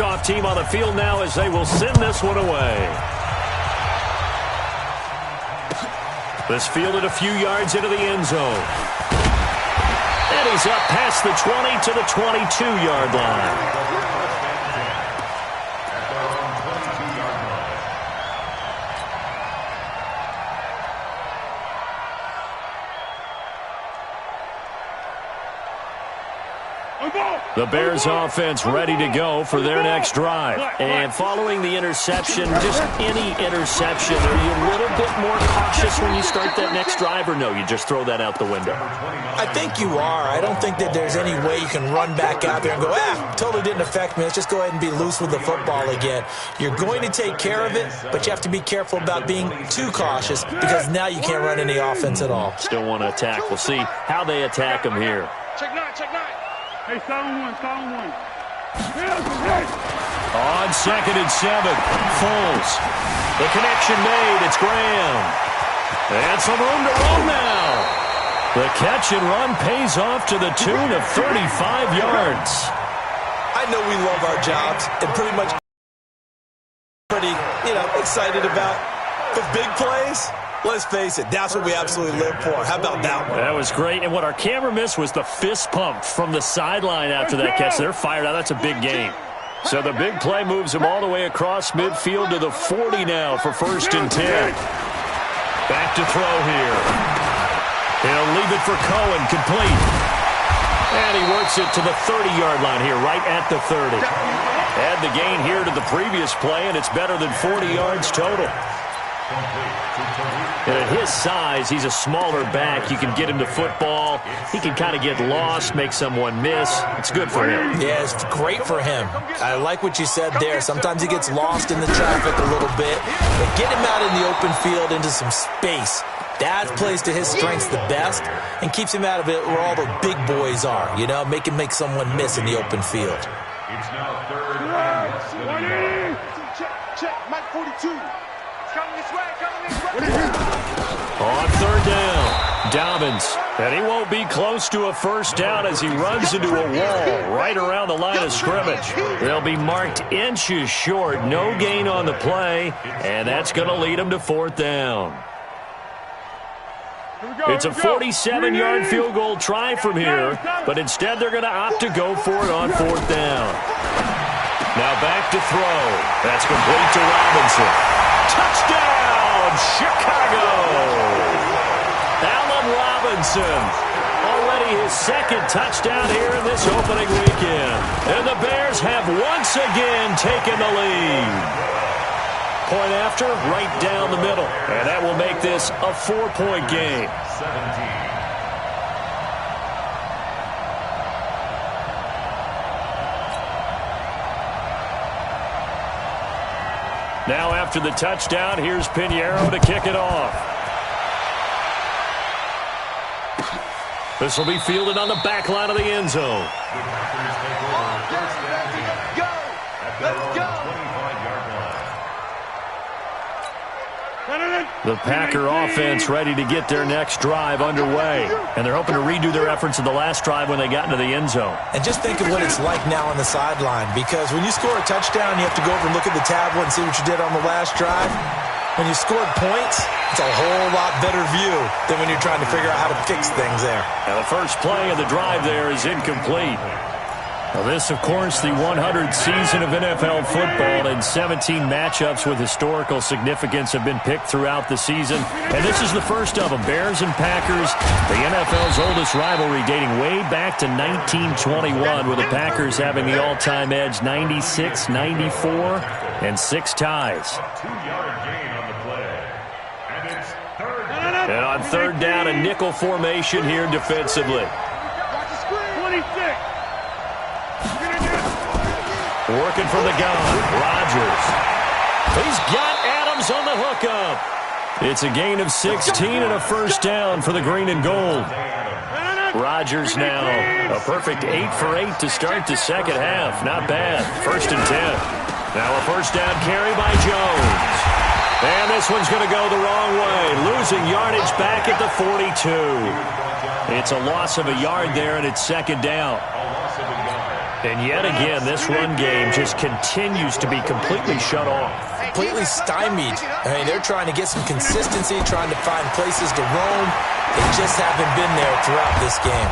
Off team on the field now as they will send this one away. This fielded a few yards into the end zone. And he's up past the 20 to the 22-yard line. The Bears offense ready to go for their next drive. And following the interception, just any interception, are you a little bit more cautious when you start that next drive, or no, you just throw that out the window? I think you are. I don't think that there's any way you can run back out there and go, totally didn't affect me. Let's just go ahead and be loose with the football again. You're going to take care of it, but you have to be careful about being too cautious because now you can't run any offense at all. Still want to attack. We'll see how they attack him here. Check nine. Hey, silent one. On 2nd and 7, Foles. The connection made. It's Graham. And some room to run now. The catch and run pays off to the tune of 35 yards. I know we love our jobs and pretty much excited about the big plays. Let's face it, that's what we absolutely live for. How about that one? That was great. And what our camera missed was the fist pump from the sideline after that catch. They're fired out. That's a big game. So the big play moves him all the way across midfield to the 40 now for 1st and 10. Back to throw here. He'll leave it for Cohen, complete. And he works it to the 30-yard line here, right at the 30. Add the gain here to the previous play, and it's better than 40 yards total. And at his size, he's a smaller back. You can get him to football. He can kind of get lost, make someone miss. It's good for him. Yeah, it's great for him. I like what you said there. Sometimes he gets lost in the traffic a little bit. But get him out in the open field into some space. That plays to his strengths the best and keeps him out of it where all the big boys are. Make him make someone miss in the open field. It's now 3rd and 10. Check. Mike 42. Coming this way. On 3rd down, Dobbins. And he won't be close to a first down as he runs into a wall right around the line of scrimmage. They'll be marked inches short. No gain on the play, and that's going to lead him to 4th down. It's a 47-yard field goal try from here, but instead they're going to opt to go for it on 4th down. Now back to throw. That's complete to Robinson. Touchdown, Chicago! Allen Robinson, already his 2nd touchdown here in this opening weekend. And the Bears have once again taken the lead. Point after, right down the middle. And that will make this a 4-point game. 17. Now after the touchdown, here's Pinheiro to kick it off. This will be fielded on the back line of the end zone. Let's go. The Packer offense ready to get their next drive underway. And they're hoping to redo their efforts in the last drive when they got into the end zone. And just think of what it's like now on the sideline, because when you score a touchdown, you have to go over and look at the tablet and see what you did on the last drive. When you scored points, it's a whole lot better view than when you're trying to figure out how to fix things there. Now the first play of the drive there is incomplete. Now this, of course, the 100th season of NFL football, and 17 matchups with historical significance have been picked throughout the season. And this is the first of them, Bears and Packers, the NFL's oldest rivalry dating way back to 1921, with the Packers having the all-time edge 96, 94, and 6 ties. 2-yard gain on the play. And it's 3rd down. And on 3rd down, a nickel formation here defensively. Watch the screen. 26. Working from the gun, Rodgers. He's got Adams on the hookup. It's a gain of 16 and a first down for the green and gold. Rodgers now a perfect 8 for 8 to start the second half. Not bad. 1st and 10. Now a first down carry by Jones. And this one's going to go the wrong way. Losing yardage back at the 42. It's a loss of a yard there, and it's 2nd down. And yet again, this run game just continues to be completely shut off. Completely stymied. I mean, they're trying to get some consistency, trying to find places to roam. They just haven't been there throughout this game.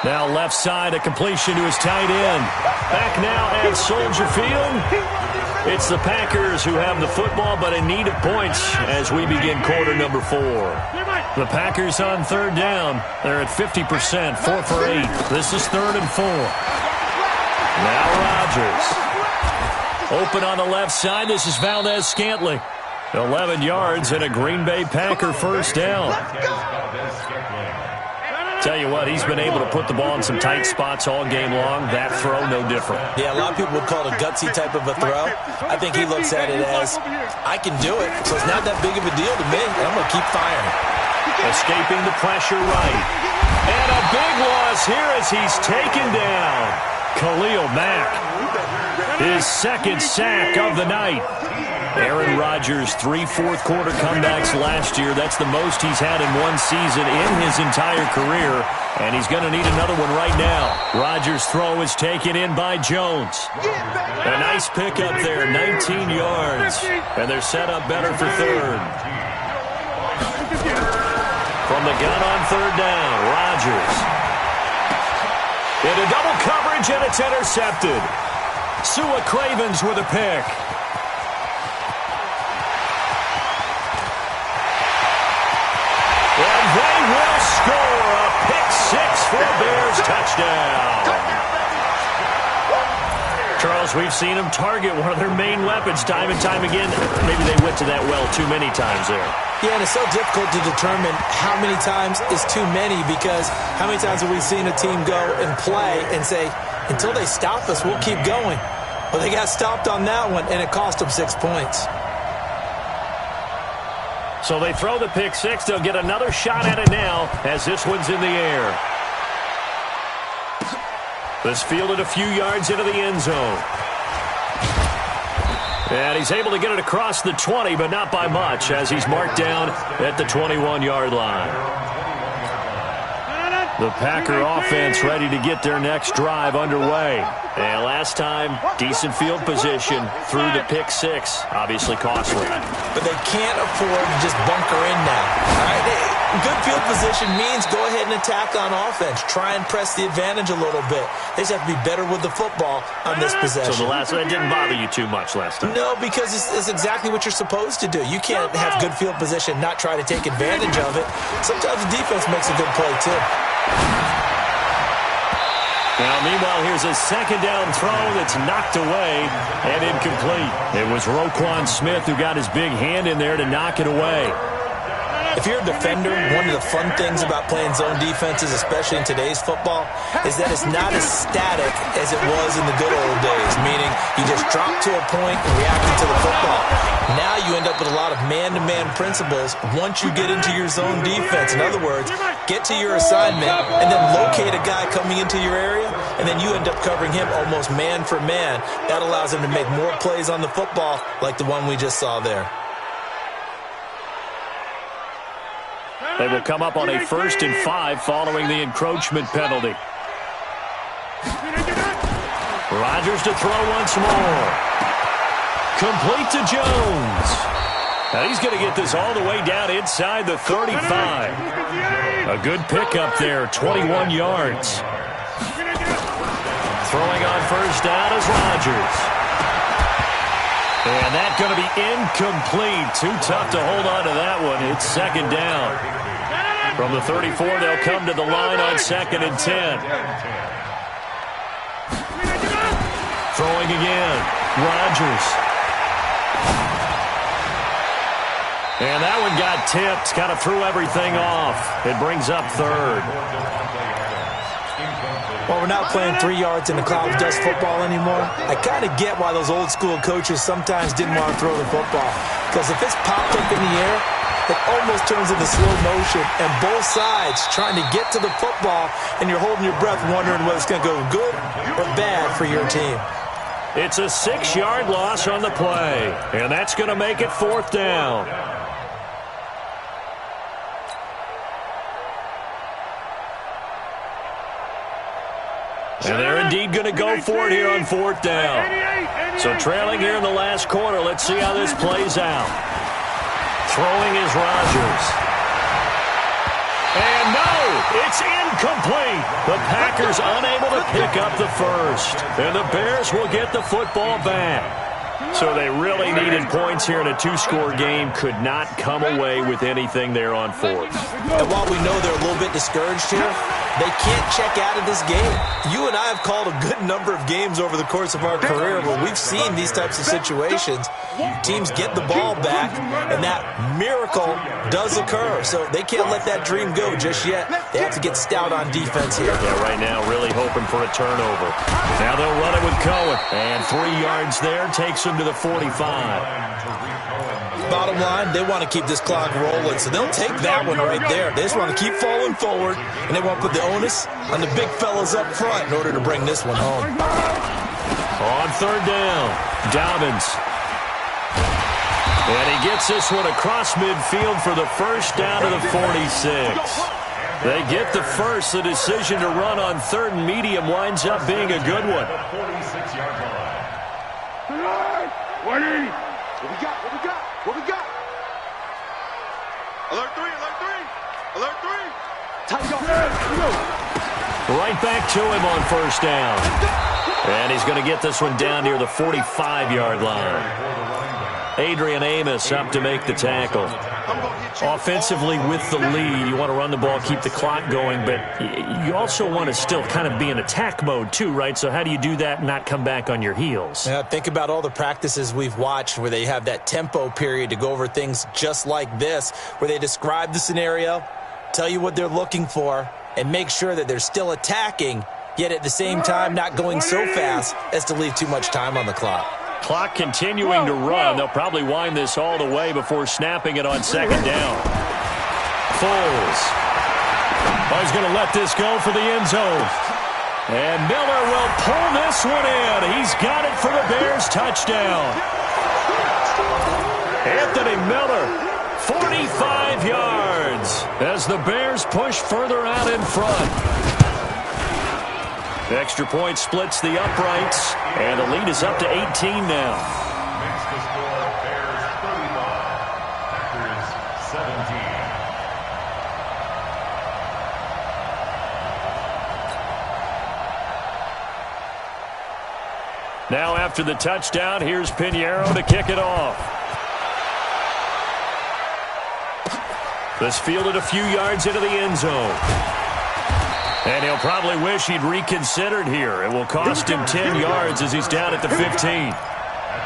Now left side, a completion to his tight end. Back now at Soldier Field. It's the Packers who have the football, but in need of points as we begin quarter number 4. The Packers on third down. They're at 50%, 4 for 8. This is 3rd and 4. Now Rodgers. Open on the left side. This is Valdez-Scantling. 11 yards and a Green Bay Packer first down. Tell you what, he's been able to put the ball in some tight spots all game long. That throw, no different. Yeah, a lot of people would call it a gutsy type of a throw. I think he looks at it as, I can do it, so it's not that big of a deal to me, and I'm going to keep firing. Escaping the pressure right. And a big loss here as he's taken down. Khalil Mack, his second sack of the night. Aaron Rodgers, 3 fourth-quarter comebacks last year. That's the most he's had in one season in his entire career, and he's going to need another one right now. Rodgers' throw is taken in by Jones. A nice pickup there, 19 yards, and they're set up better for third. From the gun on third down, Rodgers. Into double coverage, and it's intercepted. Sua Cravens with a pick. And they will score a pick-6 for a Bears touchdown. Charles, we've seen them target one of their main weapons time and time again. Maybe they went to that well too many times there. Yeah, and it's so difficult to determine how many times is too many, because how many times have we seen a team go and play and say, until they stop us, we'll keep going. Well, they got stopped on that one, and it cost them 6 points. So they throw the pick-6. They'll get another shot at it now as this one's in the air. This fielded a few yards into the end zone. And he's able to get it across the 20, but not by much, as he's marked down at the 21-yard line. The Packer offense ready to get their next drive underway. And last time, decent field position through the pick-6. Obviously costly. But they can't afford to just bunker in now. All right, good field position means go ahead and attack on offense. Try and press the advantage a little bit. They just have to be better with the football on this possession. So that didn't bother you too much last time? No, because it's exactly what you're supposed to do. You can't have good field position, not try to take advantage of it. Sometimes the defense makes a good play, too. Now, meanwhile, here's a second down throw that's knocked away and incomplete. It was Roquan Smith who got his big hand in there to knock it away. If you're a defender, one of the fun things about playing zone defenses, especially in today's football, is that it's not as static as it was in the good old days, meaning you just drop to a point and reacting to the football. Now you end up with a lot of man-to-man principles once you get into your zone defense. In other words, get to your assignment and then locate a guy coming into your area, and then you end up covering him almost man for man. That allows him to make more plays on the football like the one we just saw there. They will come up on a 1st and 5 following the encroachment penalty. Rodgers to throw once more. Complete to Jones. And he's going to get this all the way down inside the 35. A good pickup there, 21 yards. Throwing on first down is Rodgers. And that's going to be incomplete. Too tough to hold on to that one. It's second down. From the 34, they'll come to the line on 2nd and 10. Throwing again. Rodgers. And that one got tipped. Kind of threw everything off. It brings up third. Well, we're not playing 3 yards in the cloud of dust football anymore. I kind of get why those old school coaches sometimes didn't want to throw the football. Because if it's popped up in the air, it almost turns into slow motion. And both sides trying to get to the football, and you're holding your breath wondering whether it's going to go good or bad for your team. It's a 6-yard loss on the play. And that's going to make it 4th down. And they're in indeed going to go for it here on 4th down. So trailing here in the last quarter. Let's see how this plays out. Throwing is Rodgers. And no, it's incomplete. The Packers unable to pick up the first. And the Bears will get the football back. So they really needed points here in a two-score game. Could not come away with anything there on 4th. And while we know they're a little bit discouraged here, they can't check out of this game. You and I have called a good number of games over the course of our career where we've seen these types of situations. Teams get the ball back, and that miracle does occur. So they can't let that dream go just yet. They have to get stout on defense here. Yeah, right now really hoping for a turnover. Now they'll run it with Cohen. And 3 yards there takes them to the 45. Bottom line, they want to keep this clock rolling, so they'll take that one right there. They just want to keep falling forward, and they want to put the onus on the big fellas up front in order to bring this one home. On 3rd down, Dobbins. And he gets this one across midfield for the first down to the 46. They get the first. The decision to run on 3rd and medium winds up being a good one. 46-yard line. 20. What we got? Alert 3. Tight go. Right back to him on 1st down. And he's going to get this one down near the 45-yard line. Adrian Amos up to make the tackle. Offensively with the lead, you want to run the ball, keep the clock going, but you also want to still kind of be in attack mode too, right? So how do you do that and not come back on your heels? Yeah, think about all the practices we've watched where they have that tempo period to go over things just like this, where they describe the scenario, tell you what they're looking for, and make sure that they're still attacking, yet at the same time not going so fast as to leave too much time on the clock. Clock continuing to run. They'll probably wind this all the way before snapping it on 2nd down. Foles. Oh, he's going to let this go for the end zone. And Miller will pull this one in. He's got it for the Bears touchdown. Anthony Miller, 45 yards as the Bears push further out in front. The extra point splits the uprights, and the lead is up to 18 now. Makes the score Bears 35, Packers 17. Now after the touchdown, here's Pinheiro to kick it off. This fielded a few yards into the end zone. And he'll probably wish he'd reconsidered here. It will cost him 10 yards as he's down at the 15.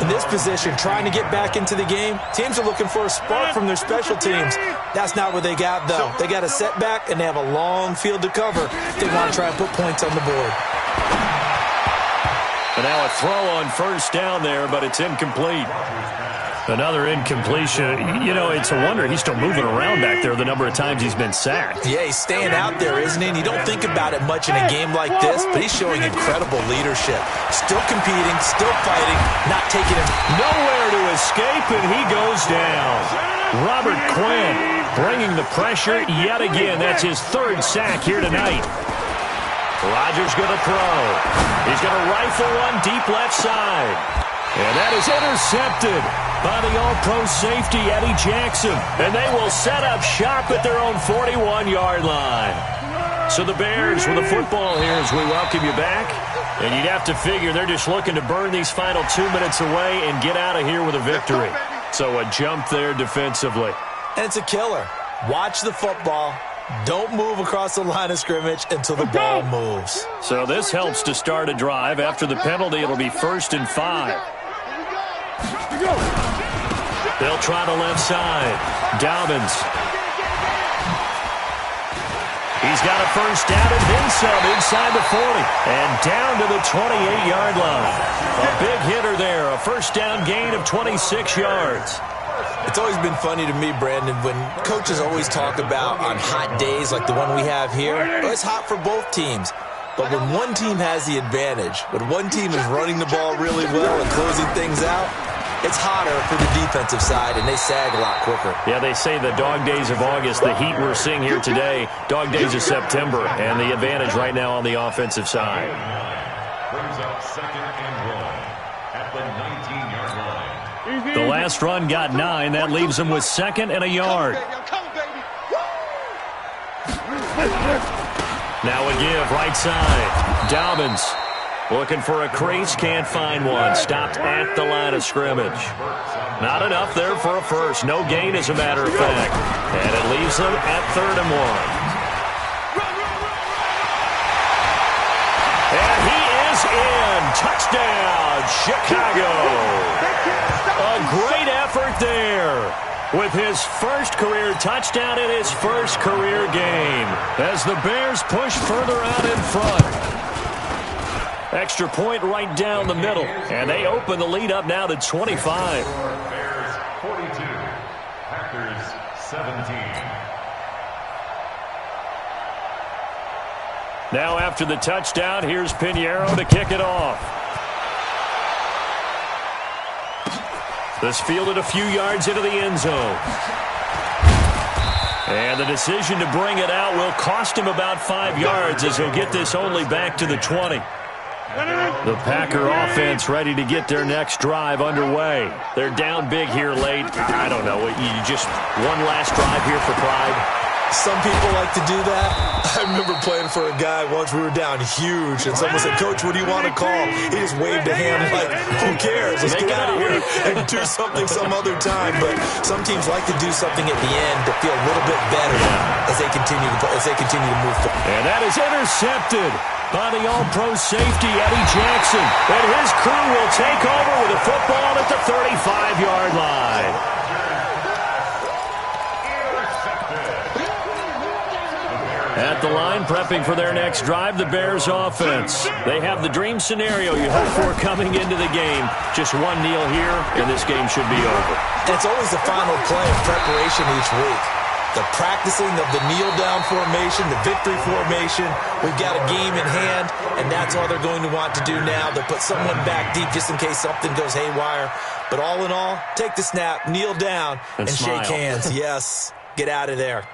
In this position, trying to get back into the game, teams are looking for a spark from their special teams. That's not what they got, though. They got a setback, and they have a long field to cover if they want to try and put points on the board. And now a throw on 1st down there, but it's incomplete. Another incompletion. You know, it's a wonder he's still moving around back there the number of times he's been sacked. Yeah, he's staying out there, isn't he? And you don't think about it much in a game like this, but he's showing incredible leadership. Still competing, still fighting, not taking him nowhere to escape, and he goes down. Robert Quinn bringing the pressure yet again. That's his 3rd sack here tonight. Rodgers going to throw. He's going to rifle one deep left side. And that is intercepted by the All-Pro safety, Eddie Jackson. And they will set up shop at their own 41-yard line. So the Bears with the football here as we welcome you back. And you'd have to figure they're just looking to burn these final 2 minutes away and get out of here with a victory. So a jump there defensively. And it's a killer. Watch the football. Don't move across the line of scrimmage until the ball moves. So this helps to start a drive. After the penalty, it'll be 1st and 5. They'll try the left side. Dobbins. He's got a 1st down and then some inside the 40. And down to the 28-yard line. A big hitter there. A 1st down gain of 26 yards. It's always been funny to me, Brandon, when coaches always talk about on hot days like the one we have here, well, it's hot for both teams. But when one team has the advantage, when one team is running the ball really well and closing things out, it's hotter for the defensive side, and they sag a lot quicker. Yeah, they say the dog days of August, the heat we're seeing here today, dog days of September, and the advantage right now on the offensive side. second and 1 at the 19-yard line. The last run got 9. That leaves them with 2nd and a yard. Now a give, right side. Dobbins looking for a crease, can't find one. Stopped at the line of scrimmage. Not enough there for a first. No gain, as a matter of fact. And it leaves them at 3rd and 1. And he is in. Touchdown, Chicago. A great effort there with his first career touchdown in his first career game as the Bears push further out in front. Extra point right down the middle, and they open the lead up now to 25. Bears 42, Packers 17. Now after the touchdown, here's Pinheiro to kick it off. This fielded a few yards into the end zone. And the decision to bring it out will cost him about 5 yards as he'll get this only back to the 20. The Packer offense ready to get their next drive underway. They're down big here late. I don't know. You just one last drive here for pride. Some people like to do that. I remember playing for a guy once. We were down huge, and someone said, "Coach, what do you want to call?" He just waved a hand like, "Who cares? Let's get out of here and do something some other time." But some teams like to do something at the end to feel a little bit better as they continue to move forward. And that is intercepted by the All-Pro safety, Eddie Jackson. And his crew will take over with a football at the 35-yard line. At the line, prepping for their next drive, the Bears offense. They have the dream scenario you hope for coming into the game. Just one kneel here, and this game should be over. It's always the final play of preparation each week. The practicing of the kneel-down formation, the victory formation. We've got a game in hand, and that's all they're going to want to do now. They'll put someone back deep just in case something goes haywire. But all in all, take the snap, kneel down, and smile. shake hands. Yes, get out of there.